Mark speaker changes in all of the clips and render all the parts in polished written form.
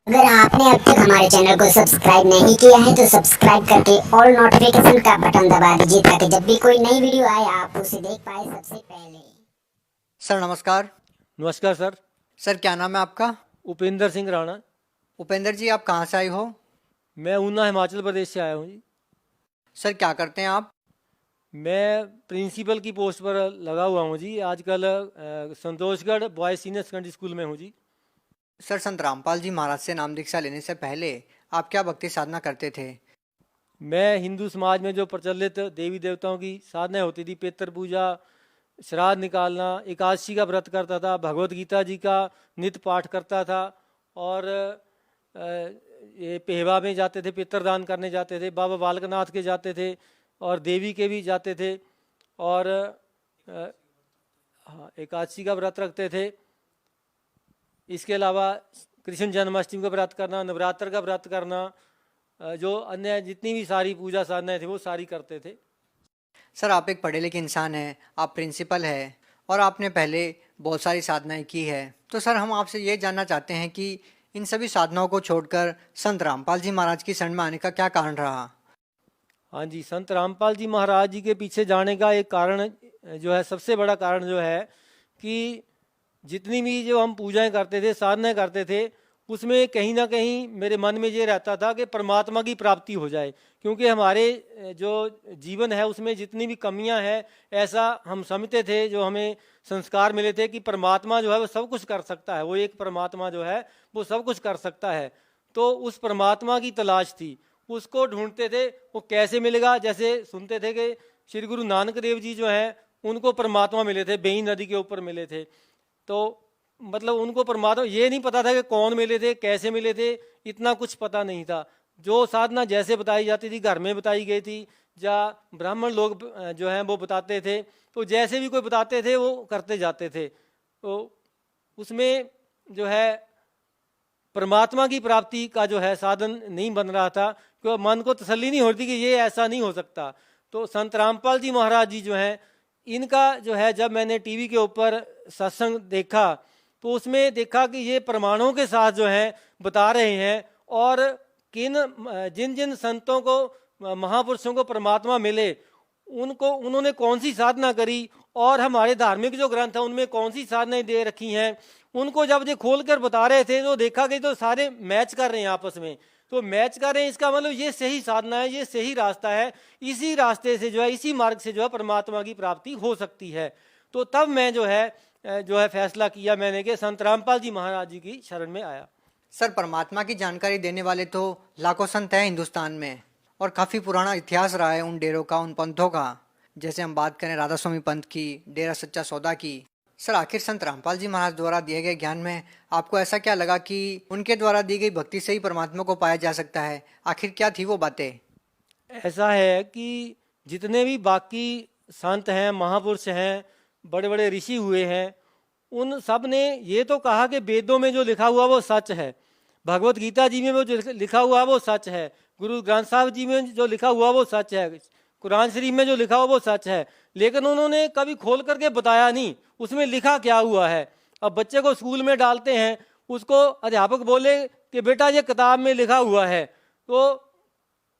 Speaker 1: अगर आपने अब तक हमारे चैनल को सब्सक्राइब नहीं किया है तो सब्सक्राइब करके ऑल नोटिफिकेशन का बटन दबा दीजिए ताकि जब भी कोई नई वीडियो आए आप उसे देख पाए सबसे पहले।
Speaker 2: सर नमस्कार।
Speaker 3: नमस्कार सर।
Speaker 2: सर क्या नाम है आपका?
Speaker 3: उपेंद्र सिंह राणा।
Speaker 2: उपेंद्र जी, आप कहाँ से आए हो?
Speaker 3: मैं ऊना हिमाचल प्रदेश से आया हूँ जी।
Speaker 2: सर क्या करते हैं आप?
Speaker 3: मैं प्रिंसिपल की पोस्ट पर लगा हुआ हूँ जी। आजकल Santoshgarh boys senior secondary school में हूँ जी।
Speaker 2: सर संत रामपाल जी महाराज से नाम दीक्षा लेने से पहले आप क्या भक्ति साधना करते थे?
Speaker 3: मैं हिंदू समाज में जो प्रचलित देवी देवताओं की साधनाएं होती थी, पितृ पूजा, श्राद्ध निकालना, एकादशी का व्रत करता था, भगवत गीता जी का नित्य पाठ करता था और ये पेहवा में जाते थे, पितरदान करने जाते थे, बाबा बालकनाथ के जाते थे और देवी के भी जाते थे और हाँ, एकादशी का व्रत रखते थे। इसके अलावा कृष्ण जन्माष्टमी का व्रत करना, नवरात्र का व्रत करना, जो अन्य जितनी भी सारी पूजा साधनाएं थी वो सारी करते थे।
Speaker 2: सर आप एक पढ़े लिखे इंसान हैं, आप प्रिंसिपल हैं और आपने पहले बहुत सारी साधनाएं की है। तो सर हम आपसे ये जानना चाहते हैं कि इन सभी साधनाओं को छोड़कर संत रामपाल जी महाराज की शरण में आने का क्या कारण रहा?
Speaker 3: हाँ जी, संत रामपाल जी महाराज जी के पीछे जाने का एक कारण जो है, सबसे बड़ा कारण जो है कि जितनी भी जो हम पूजाएं करते थे, साधनाएं करते थे, उसमें कहीं ना कहीं मेरे मन में ये रहता था कि परमात्मा की प्राप्ति हो जाए। क्योंकि हमारे जो जीवन है उसमें जितनी भी कमियां हैं, ऐसा हम समझते थे, जो हमें संस्कार मिले थे कि परमात्मा जो है वो सब कुछ कर सकता है, वो एक परमात्मा जो है वो सब कुछ कर सकता है। तो उस परमात्मा की तलाश थी, उसको ढूंढते थे। वो कैसे मिलेगा? जैसे सुनते थे कि श्री गुरु नानक देव जी जो हैं उनको परमात्मा मिले थे, बेई नदी के ऊपर मिले थे। तो मतलब उनको परमात्मा ये नहीं पता था कि कौन मिले थे, कैसे मिले थे, इतना कुछ पता नहीं था। जो साधना जैसे बताई जाती थी, घर में बताई गई थी या ब्राह्मण लोग जो हैं वो बताते थे, तो जैसे भी कोई बताते थे वो करते जाते थे। तो उसमें जो है परमात्मा की प्राप्ति का जो है साधन नहीं बन रहा था, क्योंकि मन को तसल्ली नहीं होती कि ये ऐसा नहीं हो सकता। तो संत रामपाल जी महाराज जी जो हैं, इनका जो है जब मैंने टीवी के ऊपर सत्संग देखा तो उसमें देखा कि ये प्रमाणों के साथ जो है बता रहे हैं और जिन जिन संतों को, महापुरुषों को परमात्मा मिले, उनको उन्होंने कौन सी साधना करी और हमारे धार्मिक जो ग्रंथ हैं उनमें कौन सी साधनाएं दे रखी हैं, उनको जब ये खोल कर बता रहे थे तो देखा कि तो सारे मैच कर रहे हैं आपस में। तो मैच कर रहे हैं, इसका मतलब ये सही साधना है, ये सही रास्ता है, इसी रास्ते से जो है, इसी मार्ग से जो है परमात्मा की प्राप्ति हो सकती है। तो तब मैं जो है फैसला किया मैंने कि संत रामपाल जी महाराज जी की शरण में आया।
Speaker 2: सर परमात्मा की जानकारी देने वाले तो लाखों संत हैं हिंदुस्तान में और काफ़ी पुराना इतिहास रहा है उन डेरों का, उन पंथों का। जैसे हम बात करें राधा स्वामी पंथ की, डेरा सच्चा सौदा की। सर आखिर संत रामपाल जी महाराज द्वारा दिए गए ज्ञान में आपको ऐसा क्या लगा कि उनके द्वारा दी गई भक्ति से ही परमात्मा को पाया जा सकता है? आखिर क्या थी वो बातें?
Speaker 3: ऐसा है कि जितने भी बाकी संत हैं, महापुरुष हैं, बड़े बड़े ऋषि हुए हैं, उन सब ने ये तो कहा कि वेदों में जो लिखा हुआ वो सच है, भगवत गीता जी में वो जो लिखा हुआ वो सच है, गुरु ग्रंथ साहब जी में जो लिखा हुआ वो सच है, कुरान शरीफ में जो लिखा हुआ वो सच है। लेकिन उन्होंने कभी खोल करके बताया नहीं उसमें लिखा क्या हुआ है। अब बच्चे को स्कूल में डालते हैं, उसको अध्यापक बोले कि बेटा ये किताब में लिखा हुआ है, तो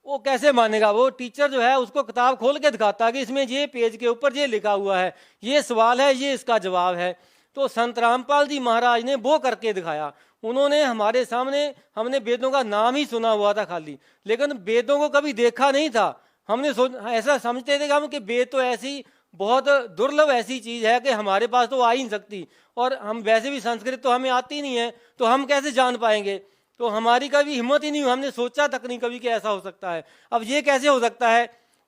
Speaker 3: वो कैसे मानेगा? वो टीचर जो है उसको किताब खोल के दिखाता है कि इसमें ये पेज के ऊपर ये लिखा हुआ है, ये सवाल है, ये इसका जवाब है। तो संत रामपाल जी महाराज ने वो करके दिखाया। उन्होंने हमारे सामने, हमने वेदों का नाम ही सुना हुआ था खाली, लेकिन वेदों को कभी देखा नहीं था। हमने ऐसा समझते थे कि हम कि वेद तो ऐसी बहुत दुर्लभ ऐसी चीज है कि हमारे पास तो आ ही नहीं सकती, और हम वैसे भी संस्कृत तो हमें आती नहीं है, तो हम कैसे जान पाएंगे? तो हमारी कभी हिम्मत ही नहीं हुई, हमने सोचा तक नहीं कभी कि ऐसा हो सकता है। अब ये कैसे हो सकता है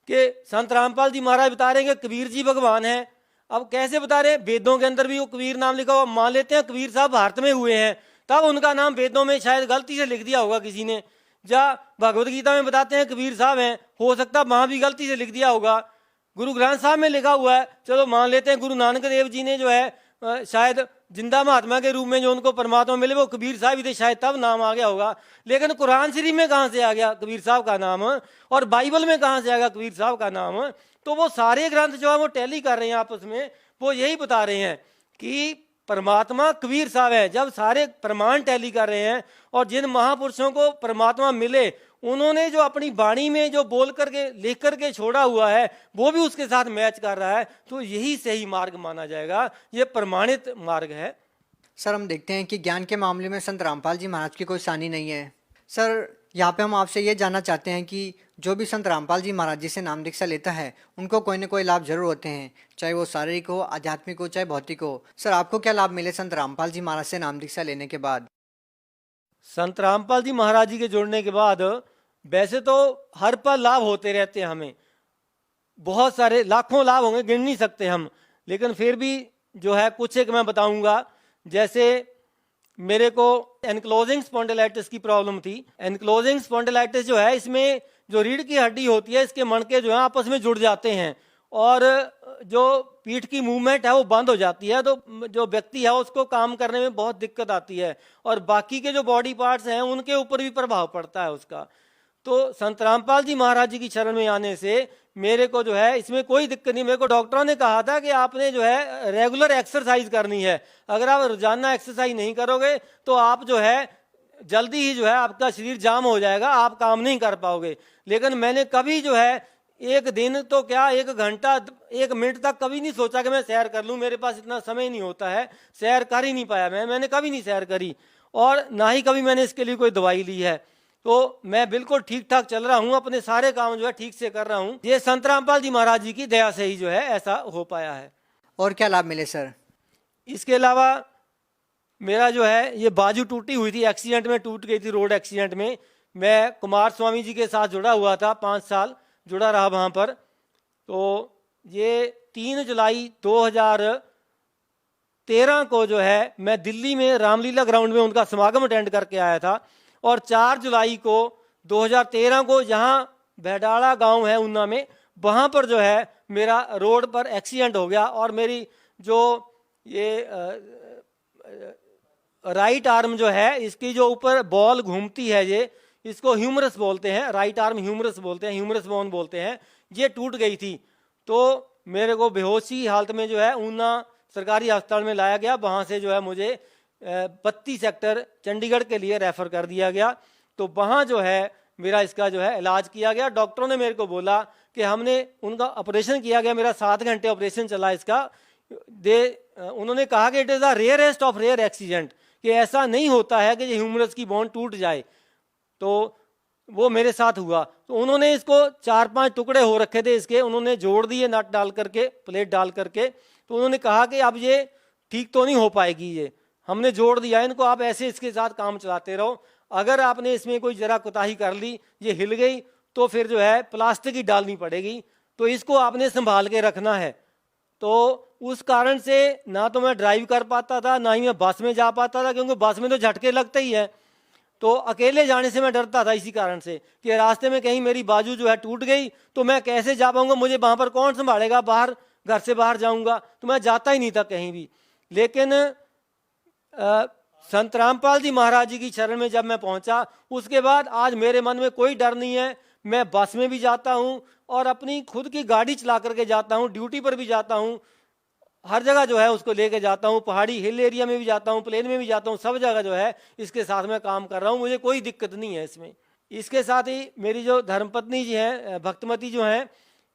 Speaker 3: कि संत रामपाल जी महाराज बता रहे हैं कि कबीर जी भगवान हैं। अब कैसे बता रहे हैं? वेदों के अंदर भी वो कबीर नाम लिखा हुआ, मान लेते हैं कबीर साहब भारत में हुए हैं, तब उनका नाम वेदों में शायद गलती से लिख दिया होगा किसी ने। या भगवत गीता में बताते हैं कबीर साहब हैं, हो सकता है वहां भी गलती से लिख दिया होगा। गुरु ग्रंथ साहब में लिखा हुआ है, चलो मान लेते हैं गुरु नानक देव जी ने जो है शायद जिंदा महात्मा के रूप में जो उनको परमात्मा मिले वो कबीर साहब ही थे, शायद तब नाम आ गया होगा। लेकिन कुरान शरीफ में कहाँ से आ गया कबीर साहब का नाम, और बाइबल में कहाँ से आ गया कबीर साहब का नाम? तो वो सारे ग्रंथ जो है वो टैली कर रहे हैं आपस में, वो यही बता रहे हैं कि परमात्मा कबीर साहब है। जब सारे प्रमाण टैली कर रहे हैं और जिन महापुरुषों को परमात्मा मिले उन्होंने जो अपनी वाणी में जो बोल करके लिख करके छोड़ा हुआ है वो भी उसके साथ मैच कर रहा है, तो यही सही मार्ग माना जाएगा, ये प्रमाणित मार्ग है।
Speaker 2: सर हम देखते हैं कि ज्ञान के मामले में संत रामपाल जी महाराज की कोई सानी नहीं है। सर यहाँ पे हम आपसे ये जानना चाहते हैं कि जो भी संत रामपाल जी महाराज जी से नाम दीक्षा लेता है उनको कोई ना कोई लाभ जरूर होते हैं, चाहे वो शारीरिक हो, आध्यात्मिक हो, चाहे भौतिक हो। सर आपको क्या लाभ मिले संत रामपाल जी महाराज से नाम दीक्षा लेने के बाद?
Speaker 3: संत रामपाल जी महाराज जी के जुड़ने के बाद वैसे तो हर पल लाभ होते रहते हैं, हमें बहुत सारे लाखों लाभ होंगे, गिन नहीं सकते हम, लेकिन फिर भी जो है कुछ एक मैं बताऊंगा। जैसे मेरे को एनक्लोजिंग स्पॉन्डिलाइटिस की प्रॉब्लम थी। एनक्लोजिंग स्पॉन्डिलाइटिस जो है, इसमें जो रीढ़ की हड्डी होती है इसके मणके जो है आपस में जुड़ जाते हैं और जो पीठ की मूवमेंट है वो बंद हो जाती है, तो जो व्यक्ति है उसको काम करने में बहुत दिक्कत आती है और बाकी के जो बॉडी पार्ट्स हैं उनके ऊपर भी प्रभाव पड़ता है उसका। तो संत रामपाल जी महाराज जी की शरण में आने से मेरे को जो है इसमें कोई दिक्कत नहीं। मेरे को डॉक्टरों ने कहा था कि आपने जो है रेगुलर एक्सरसाइज करनी है, अगर आप रोजाना एक्सरसाइज नहीं करोगे तो आप जो है जल्दी ही जो है आपका शरीर जाम हो जाएगा, आप काम नहीं कर पाओगे। लेकिन मैंने कभी जो है एक दिन तो क्या, एक घंटा, एक मिनट तक कभी नहीं सोचा कि मैं सैर कर लूँ, मेरे पास इतना समय नहीं होता है, सैर कर ही नहीं पाया। मैंने कभी नहीं सैर करी और ना ही कभी मैंने इसके लिए कोई दवाई ली है। तो मैं बिल्कुल ठीक ठाक चल रहा हूँ, अपने सारे काम जो है ठीक से कर रहा हूँ। ये संत रामपाल जी महाराज जी की दया से ही जो है ऐसा हो पाया है।
Speaker 2: और क्या लाभ मिले सर?
Speaker 3: इसके अलावा मेरा जो है ये बाजू टूटी हुई थी, एक्सीडेंट में टूट गई थी, रोड एक्सीडेंट में। मैं कुमार स्वामी जी के साथ जुड़ा हुआ था, 5 साल जुड़ा रहा वहाँ पर। तो ये 3 जुलाई 2013 को जो है मैं दिल्ली में रामलीला ग्राउंड में उनका समागम अटेंड करके आया था और 4 जुलाई को 2013 को यहाँ भैडाड़ा गांव है ऊना में, वहाँ पर जो है मेरा रोड पर एक्सीडेंट हो गया और मेरी जो ये राइट आर्म जो है इसकी जो ऊपर बॉल घूमती है, ये इसको ह्यूमरस बोलते हैं, राइट आर्म ह्यूमरस बोलते हैं, ह्यूमरस बोन बोलते हैं, ये टूट गई थी। तो मेरे को बेहोशी हालत में जो है ऊना सरकारी अस्पताल में लाया गया, वहाँ से जो है मुझे 32 सेक्टर चंडीगढ़ के लिए रेफर कर दिया गया। तो वहाँ जो है मेरा इसका जो है इलाज किया गया। डॉक्टरों ने मेरे को बोला कि हमने उनका ऑपरेशन किया गया, मेरा 7 घंटे ऑपरेशन चला इसका। उन्होंने कहा कि it is the rarest of rare accident, कि ऐसा नहीं होता है कि ये ह्यूमरस की बोन टूट जाए। तो वो मेरे साथ हुआ। तो उन्होंने इसको 4-5 टुकड़े हो रखे थे इसके, उन्होंने जोड़ दिए नट डाल करके, प्लेट डाल करके। तो उन्होंने कहा कि अब ये ठीक तो नहीं हो पाएगी, ये हमने जोड़ दिया इनको, आप ऐसे इसके साथ काम चलाते रहो, अगर आपने इसमें कोई जरा कोताही कर ली, ये हिल गई, तो फिर जो है प्लास्टिक ही डालनी पड़ेगी, तो इसको आपने संभाल के रखना है। तो उस कारण से ना तो मैं ड्राइव कर पाता था, ना ही मैं बस में जा पाता था, क्योंकि बस में तो झटके लगते ही है। तो अकेले जाने से मैं डरता था इसी कारण से कि रास्ते में कहीं मेरी बाजू जो है टूट गई तो मैं कैसे जा पाऊंगा, मुझे वहाँ पर कौन संभालेगा, बाहर घर से बाहर जाऊंगा, तो मैं जाता ही नहीं था कहीं भी। लेकिन संत रामपाल जी महाराज जी की शरण में जब मैं पहुंचा, उसके बाद आज मेरे मन में कोई डर नहीं है। मैं बस में भी जाता हूं और अपनी खुद की गाड़ी चला करके जाता हूं, ड्यूटी पर भी जाता हूं, हर जगह जो है उसको लेके जाता हूं, पहाड़ी हिल एरिया में भी जाता हूं, प्लेन में भी जाता हूं, सब जगह जो है इसके साथ मैं काम कर रहा हूं, मुझे कोई दिक्कत नहीं है इसमें। इसके साथ ही मेरी जो धर्मपत्नी जी हैं, भक्तमती जो हैं,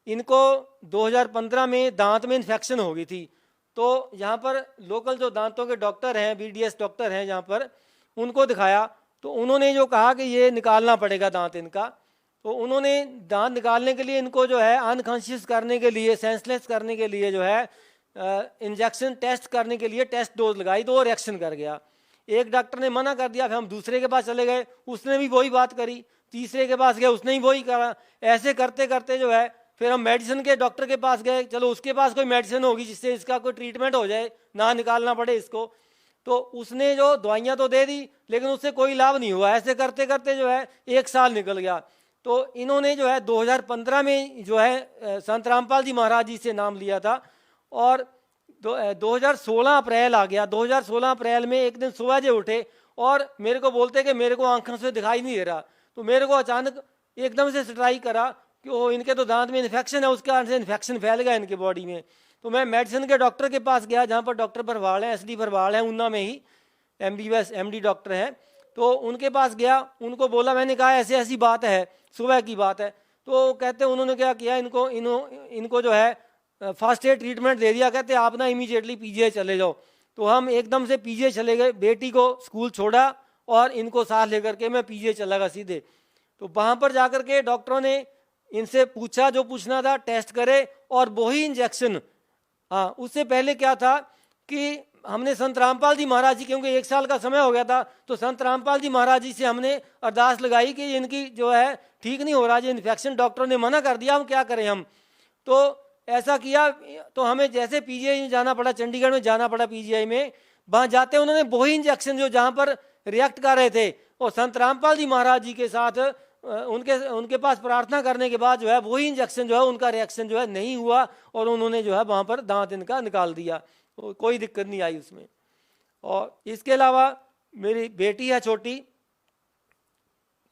Speaker 3: इनको 2015 में दांत में इन्फेक्शन हो गई थी। तो यहाँ पर लोकल जो दांतों के डॉक्टर हैं, BDS डॉक्टर हैं यहाँ पर, उनको दिखाया। तो उन्होंने जो कहा कि ये निकालना पड़ेगा दांत इनका। तो उन्होंने दांत निकालने के लिए इनको जो है अनकॉन्शियस करने के लिए, सेंसलेस करने के लिए जो है इंजेक्शन टेस्ट करने के लिए टेस्ट डोज लगाई, तो वो रिएक्शन कर गया। एक डॉक्टर ने मना कर दिया, फिर हम दूसरे के पास चले गए, उसने भी वही बात करी, तीसरे के पास गए, उसने ही वही करा। ऐसे करते करते जो है फिर हम मेडिसिन के डॉक्टर के पास गए, चलो उसके पास कोई मेडिसिन होगी जिससे इसका कोई ट्रीटमेंट हो जाए, ना निकालना पड़े इसको। तो उसने जो दवाइयाँ तो दे दी, लेकिन उससे कोई लाभ नहीं हुआ। ऐसे करते करते जो है 1 साल निकल गया। तो इन्होंने जो है 2015 में जो है संत रामपाल जी महाराज जी से नाम लिया था और 2016 अप्रैल आ गया। 2016 अप्रैल में एक दिन सुबह जे उठे और मेरे को बोलते कि मेरे को आंखों से दिखाई नहीं दे रहा। तो मेरे को अचानक एकदम से स्ट्राइक करा कि वो इनके तो दांत में इन्फेक्शन है, उसके कारण से इन्फेक्शन फैल गया इनके बॉडी में। तो मैं मेडिसिन के डॉक्टर के पास गया, जहाँ पर डॉक्टर भरवाल हैं, SD भरवाल हैं, ऊना में ही MBBS MD डॉक्टर हैं। तो उनके पास गया, उनको बोला, मैंने कहा ऐसी ऐसी बात है, सुबह की बात है। तो कहते उन्होंने क्या किया, इनको जो है फर्स्ट एड ट्रीटमेंट दे दिया। कहते आप ना इमीडिएटली PGI चले जाओ। तो हम एकदम से PGI चले गए, बेटी को स्कूल छोड़ा और इनको साथ लेकर के मैं PGI चला गया सीधे। तो वहाँ पर जाकर के डॉक्टरों ने इनसे पूछा जो पूछना था, टेस्ट करे और वही इंजेक्शन। हाँ, उससे पहले क्या था कि हमने संत रामपाल जी महाराज जी, क्योंकि 1 साल का समय हो गया था, तो संत रामपाल जी महाराज जी से हमने अरदास लगाई कि इनकी जो है ठीक नहीं हो रहा, जो इन्फेक्शन, डॉक्टरों ने मना कर दिया, हम क्या करें हम। तो ऐसा किया, तो हमें जैसे PGI में जाना पड़ा, चंडीगढ़ में जाना पड़ा PGI में। वहाँ जाते उन्होंने वही इंजेक्शन जो जहाँ पर रिएक्ट कर रहे थे, और संत रामपाल जी महाराज जी के साथ उनके पास प्रार्थना करने के बाद जो है वही इंजेक्शन जो है उनका रिएक्शन जो है नहीं हुआ, और उन्होंने जो है वहाँ पर दांत इनका निकाल दिया, कोई दिक्कत नहीं आई उसमें। और इसके अलावा मेरी बेटी है छोटी,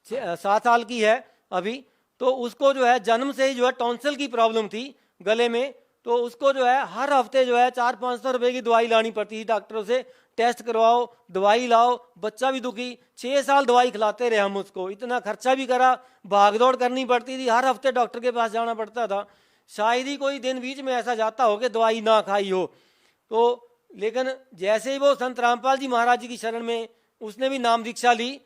Speaker 3: 7 साल की है अभी। तो उसको जो है जन्म से ही जो है टॉन्सिल की प्रॉब्लम थी गले में। तो उसको जो है हर हफ्ते जो है 400-500 रुपए की दवाई लानी पड़ती थी डॉक्टरों से, टेस्ट करवाओ, दवाई लाओ, बच्चा भी दुखी। 6 साल दवाई खिलाते रहे हम उसको, इतना खर्चा भी करा, भाग दौड़ करनी पड़ती थी, हर हफ्ते डॉक्टर के पास जाना पड़ता था। शायद ही कोई दिन बीच में ऐसा जाता हो कि दवाई ना खाई हो। तो लेकिन जैसे ही वो संत रामपाल जी महाराज जी की शरण में, उसने भी नाम दीक्षा ली,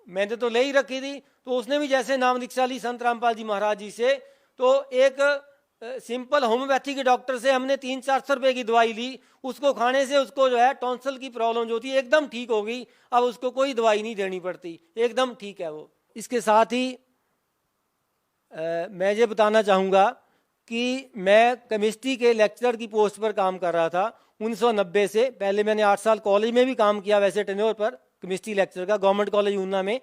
Speaker 3: मैंने तो ले ही रखी थी, तो उसने भी जैसे नाम दीक्षा ली संत रामपाल जी महाराज जी से, तो एक सिंपल होम्योपैथी के डॉक्टर से हमने 300-400 रुपए की दवाई ली। उसको खाने से उसको जो है टॉन्सिल की प्रॉब्लम जो थी एकदम ठीक हो गई, अब उसको कोई दवाई नहीं देनी पड़ती, एकदम ठीक है वो। इसके साथ ही मैं ये बताना चाहूँगा कि मैं केमिस्ट्री के लेक्चरर की पोस्ट पर काम कर रहा था 1990 से। पहले मैंने 8 साल कॉलेज में भी काम किया वैसे टेन्योर पर, केमिस्ट्री लेक्चर का, गवर्नमेंट कॉलेज ऊना में।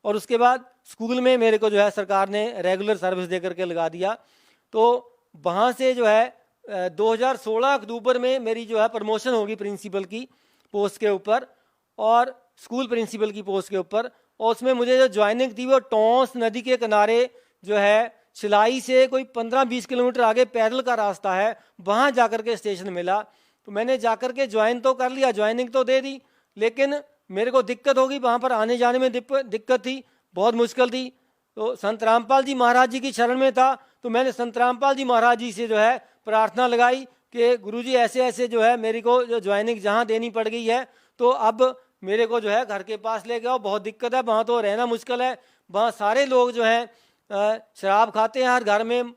Speaker 3: और उसके बाद स्कूल में मेरे को जो है सरकार ने रेगुलर सर्विस दे करके लगा दिया। तो वहाँ से जो है 2016 अक्टूबर में मेरी जो है प्रमोशन होगी प्रिंसिपल की पोस्ट के ऊपर, और स्कूल प्रिंसिपल की पोस्ट के ऊपर। और उसमें मुझे जो ज्वाइनिंग थी वो टोंस नदी के किनारे जो है शिलाई से कोई 15-20 किलोमीटर आगे पैदल का रास्ता है, वहाँ जाकर के स्टेशन मिला। तो मैंने जाकर के ज्वाइन तो कर लिया, ज्वाइनिंग तो दे दी, लेकिन मेरे को दिक्कत होगी, वहाँ पर आने जाने में दिक्कत थी, बहुत मुश्किल थी। तो संत रामपाल जी महाराज जी की शरण में था, तो मैंने संत रामपाल जी महाराज जी से जो है प्रार्थना लगाई कि गुरुजी ऐसे ऐसे जो है मेरे को जो ज्वाइनिंग जहाँ देनी पड़ गई है, तो अब मेरे को जो है घर के पास ले गया, बहुत दिक्कत है, वहाँ तो रहना मुश्किल है। वहाँ सारे लोग जो हैं शराब खाते हैं, हर घर में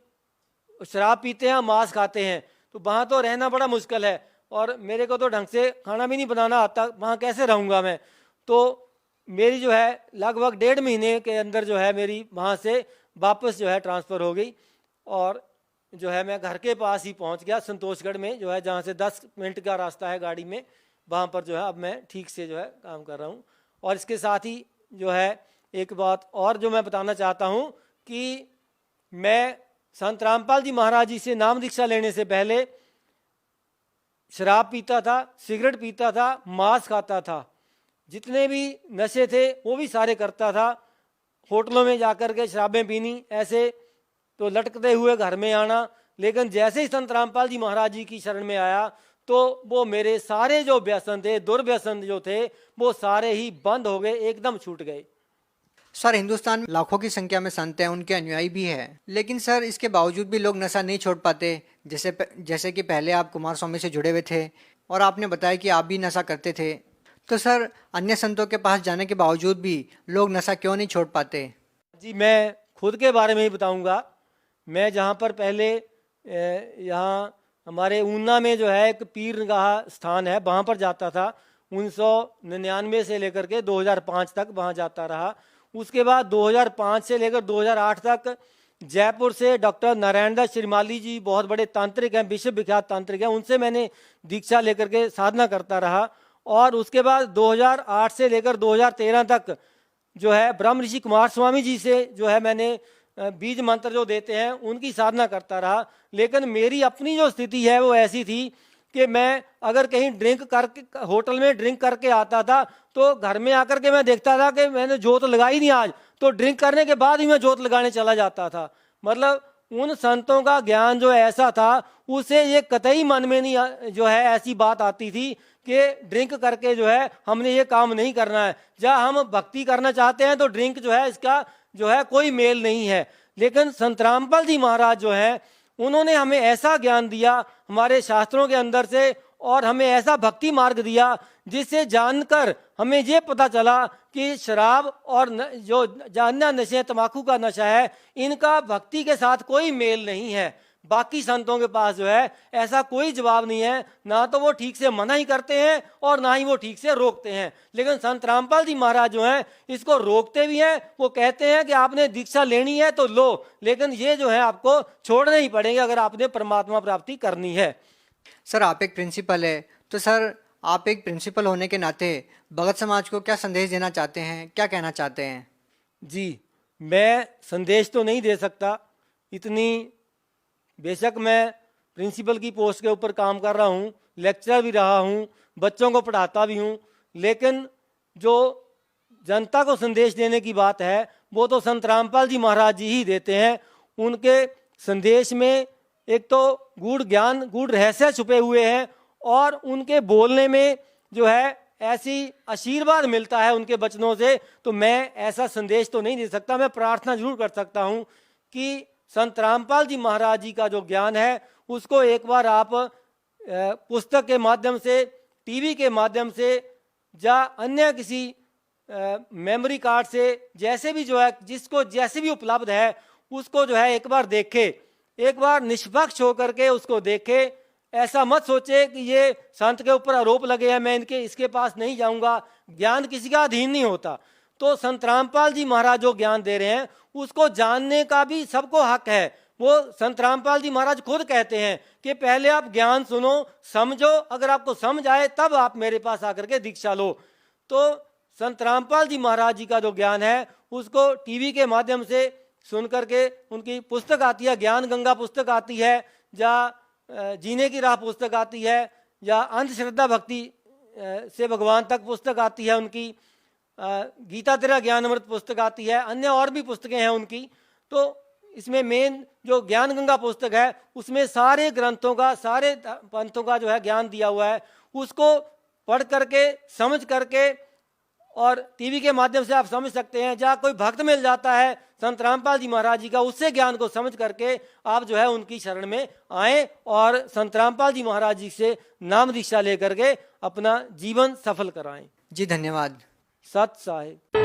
Speaker 3: शराब पीते हैं, मांस खाते हैं, तो वहाँ तो रहना बड़ा मुश्किल है। और मेरे को तो ढंग से खाना भी नहीं बनाना आता, वहाँ कैसे रहूँगा मैं। तो मेरी जो है लगभग 1.5 महीने के अंदर जो है मेरी वहाँ से वापस जो है ट्रांसफ़र हो गई, और जो है मैं घर के पास ही पहुँच गया संतोषगढ़ में, जो है जहाँ से 10 मिनट का रास्ता है गाड़ी में, वहाँ पर जो है अब मैं ठीक से जो है काम कर रहा हूँ। और इसके साथ ही जो है एक बात और जो मैं बताना चाहता हूँ कि मैं संत रामपाल जी महाराज जी से नाम दीक्षा लेने से पहले शराब पीता था, सिगरेट पीता था, मांस खाता था, जितने भी नशे थे वो भी सारे करता था। होटलों में जाकर के शराबें पीनी, ऐसे तो लटकते हुए घर में आना। लेकिन जैसे ही संत रामपाल जी महाराज जी की शरण में आया, तो वो मेरे सारे जो व्यसन थे, दुर्व्यसन जो थे, वो सारे ही बंद हो गए, एकदम छूट गए।
Speaker 2: सर, हिंदुस्तान में लाखों की संख्या में संत हैं, उनके अनुयायी भी है, लेकिन सर इसके बावजूद भी लोग नशा नहीं छोड़ पाते। जैसे कि पहले आप कुमार स्वामी से जुड़े हुए थे और आपने बताया कि आप भी नशा करते थे, तो सर अन्य संतों के पास जाने के बावजूद भी लोग नशा क्यों नहीं छोड़ पाते?
Speaker 3: जी, मैं खुद के बारे में ही बताऊंगा। मैं जहाँ पर पहले यहाँ हमारे ऊना में जो है एक पीरगाह स्थान है, वहाँ पर जाता था 1999 से लेकर के 2005 तक वहाँ जाता रहा। उसके बाद 2005 से लेकर 2008 तक जयपुर से डॉक्टर नारायण दास श्रीमाली जी, बहुत बड़े तांत्रिक हैं, विश्व विख्यात तांत्रिक हैं, उनसे मैंने दीक्षा लेकर के साधना करता रहा। और उसके बाद 2008 से लेकर 2013 तक जो है ब्रह्म ऋषि कुमार स्वामी जी से जो है मैंने बीज मंत्र जो देते हैं उनकी साधना करता रहा। लेकिन मेरी अपनी जो स्थिति है वो ऐसी थी कि मैं अगर कहीं ड्रिंक करके, होटल में ड्रिंक करके आता था, तो घर में आकर के मैं देखता था कि मैंने जोत लगाई नहीं आज, तो ड्रिंक करने के बाद ही मैं जोत लगाने चला जाता था। मतलब उन संतों का ज्ञान जो ऐसा था, उसे ये कतई मन में नहीं जो है ऐसी बात आती थी कि ड्रिंक करके जो है हमने ये काम नहीं करना है। जहाँ हम भक्ति करना चाहते हैं तो ड्रिंक जो है इसका जो है कोई मेल नहीं है। लेकिन संत रामपाल जी महाराज जो है उन्होंने हमें ऐसा ज्ञान दिया हमारे शास्त्रों के अंदर से, और हमें ऐसा भक्ति मार्ग दिया जिससे जानकर हमें ये पता चला कि शराब और जो अन्य नशे, तंबाकू का नशा है, इनका भक्ति के साथ कोई मेल नहीं है। बाकी संतों के पास जो है ऐसा कोई जवाब नहीं है, ना तो वो ठीक से मना ही करते हैं और ना ही वो ठीक से रोकते हैं। लेकिन संत रामपाल जी महाराज जो हैं इसको रोकते भी हैं। वो कहते हैं कि आपने दीक्षा लेनी है तो लो, लेकिन ये जो है आपको छोड़ने ही पड़ेंगे अगर आपने परमात्मा प्राप्ति करनी है।
Speaker 2: सर आप एक प्रिंसिपल है, तो सर आप एक प्रिंसिपल होने के नाते भगत समाज को क्या संदेश देना चाहते हैं, क्या कहना चाहते हैं?
Speaker 3: जी, मैं संदेश तो नहीं दे सकता इतनी, बेशक मैं प्रिंसिपल की पोस्ट के ऊपर काम कर रहा हूँ, लेक्चरर भी रहा हूँ, बच्चों को पढ़ाता भी हूँ, लेकिन जो जनता को संदेश देने की बात है वो तो संत रामपाल जी महाराज जी ही देते हैं। उनके संदेश में एक तो गूढ़ ज्ञान, गूढ़ रहस्य छुपे हुए हैं, और उनके बोलने में जो है ऐसी आशीर्वाद मिलता है उनके वचनों से। तो मैं ऐसा संदेश तो नहीं दे सकता, मैं प्रार्थना जरूर कर सकता हूँ कि संत रामपाल जी महाराज जी का जो ज्ञान है उसको एक बार आप पुस्तक के माध्यम से, टीवी के माध्यम से या अन्य किसी मेमोरी कार्ड से, जैसे भी जो है जिसको जैसे भी उपलब्ध है उसको जो है एक बार देखे, एक बार निष्पक्ष होकर के उसको देखे। ऐसा मत सोचे कि ये संत के ऊपर आरोप लगे हैं, मैं इसके पास नहीं जाऊंगा। ज्ञान किसी का अधीन नहीं होता। तो संत रामपाल जी महाराज जो ज्ञान दे रहे हैं उसको जानने का भी सबको हक है। वो संत रामपाल जी महाराज खुद कहते हैं कि पहले आप ज्ञान सुनो, समझो, अगर आपको समझ आए तब आप मेरे पास आकर के दीक्षा लो। तो संत रामपाल जी महाराज जी का जो ज्ञान है उसको टीवी के माध्यम से सुन करके, उनकी पुस्तक आती है, ज्ञान गंगा पुस्तक आती है, या जीने की राह पुस्तक आती है, या अंधश्रद्धा भक्ति से भगवान तक पुस्तक आती है उनकी, गीता तेरा ज्ञान अमृत पुस्तक आती है, अन्य और भी पुस्तकें हैं उनकी। तो इसमें मेन जो ज्ञान गंगा पुस्तक है उसमें सारे ग्रंथों का, सारे पंथों का जो है ज्ञान दिया हुआ है। उसको पढ़ करके, समझ करके, और टीवी के माध्यम से आप समझ सकते हैं। जहाँ कोई भक्त मिल जाता है संत रामपाल जी महाराज जी का, उससे ज्ञान को समझ करके आप जो है उनकी शरण में आए और संत रामपाल जी महाराज जी से नाम दीक्षा लेकर के अपना जीवन सफल कराएं।
Speaker 2: जी धन्यवाद।
Speaker 3: सत साहिब।